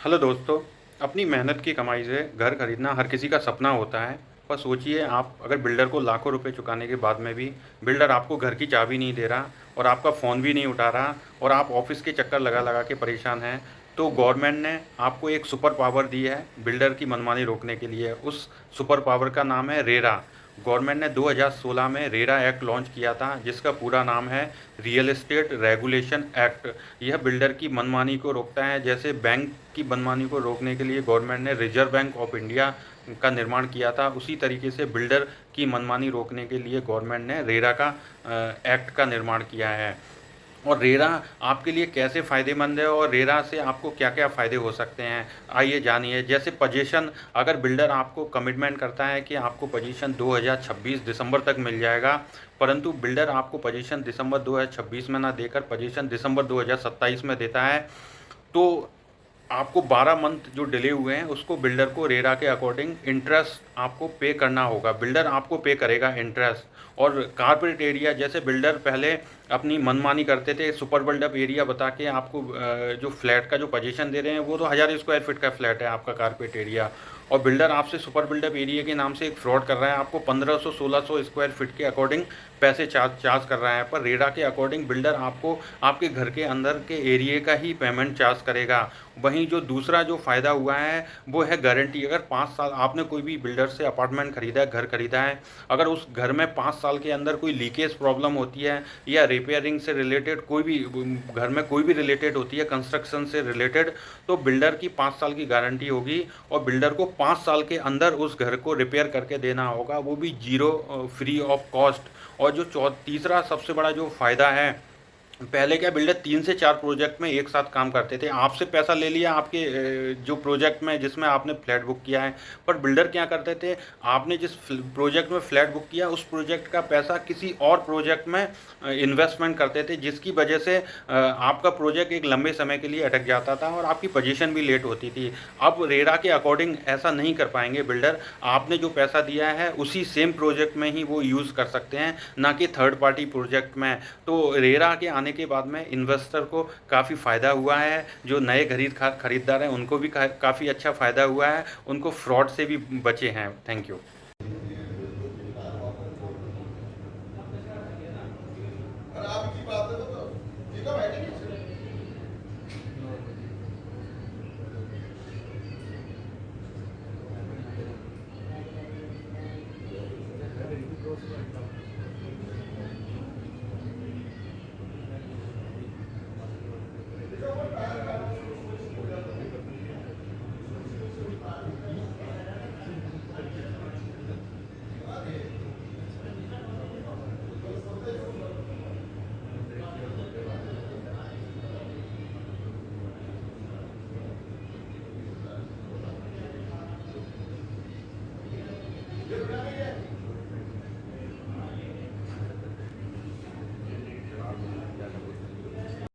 Hello दोस्तों। अपनी मेहनत की कमाई से घर खरीदना हर किसी का सपना होता है। पर सोचिए, आप अगर बिल्डर को लाखों रुपए चुकाने के बाद में भी बिल्डर आपको घर की चाबी नहीं दे रहा और आपका फ़ोन भी नहीं उठा रहा और आप ऑफिस के चक्कर लगा लगा के परेशान हैं, तो गवर्नमेंट ने आपको एक सुपर पावर दी है बिल्डर की मनमानी रोकने के लिए। उस सुपर पावर का नाम है रेरा। गवर्नमेंट ने 2016 में रेरा एक्ट लॉन्च किया था, जिसका पूरा नाम है रियल एस्टेट रेगुलेशन एक्ट। यह बिल्डर की मनमानी को रोकता है। जैसे बैंक की मनमानी को रोकने के लिए गवर्नमेंट ने रिजर्व बैंक ऑफ इंडिया का निर्माण किया था, उसी तरीके से बिल्डर की मनमानी रोकने के लिए गवर्नमेंट ने रेरा का एक्ट का निर्माण किया है। और रेरा आपके लिए कैसे फ़ायदेमंद है और रेरा से आपको क्या क्या फ़ायदे हो सकते हैं, आइए जानिए। जैसे पोजीशन, अगर बिल्डर आपको कमिटमेंट करता है कि आपको पोजीशन 2026 दिसंबर तक मिल जाएगा, परंतु बिल्डर आपको पोजीशन दिसंबर 2026 में ना देकर पोजीशन दिसंबर 2027 में देता है, तो आपको 12 मंथ जो डिले हुए हैं उसको बिल्डर को रेरा के अकॉर्डिंग इंटरेस्ट आपको पे करना होगा। बिल्डर आपको पे करेगा इंटरेस्ट। और कारपेट एरिया, जैसे बिल्डर पहले अपनी मनमानी करते थे, सुपर बिल्डअप एरिया बता के आपको जो फ्लैट का जो पोजीशन दे रहे हैं वो तो 1000 स्क्वायर फीट का फ्लैट है आपका कारपेट एरिया, और बिल्डर आपसे सुपर बिल्डअप एरिया के नाम से एक फ्रॉड कर रहा है, आपको 1500-1600 स्क्वायर फीट के अकॉर्डिंग पैसे चार्ज कर रहा है। पर रेरा के अकॉर्डिंग बिल्डर आपको आपके घर के अंदर के एरिया का ही पेमेंट चार्ज करेगा। वहीं जो दूसरा जो फ़ायदा हुआ है वो है गारंटी। अगर 5 साल आपने कोई भी बिल्डर से अपार्टमेंट खरीदा है, घर खरीदा है, अगर उस घर में 5 साल के अंदर कोई लीकेज प्रॉब्लम होती है या रिपेयरिंग से रिलेटेड कोई भी घर में कोई भी रिलेटेड होती है, कंस्ट्रक्शन से रिलेटेड, तो बिल्डर की 5 साल की गारंटी होगी और बिल्डर को 5 साल के अंदर उस घर को रिपेयर करके देना होगा, वो भी जीरो, फ्री ऑफ कॉस्ट। और जो तीसरा सबसे बड़ा जो फ़ायदा है, पहले क्या बिल्डर 3 से 4 प्रोजेक्ट में एक साथ काम करते थे। आपसे पैसा ले लिया आपके जो प्रोजेक्ट में जिसमें आपने फ्लैट बुक किया है, पर बिल्डर क्या करते थे, आपने जिस प्रोजेक्ट में फ्लैट बुक किया उस प्रोजेक्ट का पैसा किसी और प्रोजेक्ट में इन्वेस्टमेंट करते थे, जिसकी वजह से आपका प्रोजेक्ट एक लंबे समय के लिए अटक जाता था और आपकी पोजीशन भी लेट होती थी। अब रेरा के अकॉर्डिंग ऐसा नहीं कर पाएंगे बिल्डर। आपने जो पैसा दिया है उसी सेम प्रोजेक्ट में ही वो यूज़ कर सकते हैं, ना कि थर्ड पार्टी प्रोजेक्ट में। तो रेरा के आने के बाद में इन्वेस्टर को काफ़ी फ़ायदा हुआ है, जो नए खरीदार हैं उनको भी काफ़ी अच्छा फ़ायदा हुआ है, उनको फ्रॉड से भी बचे हैं। Thank you.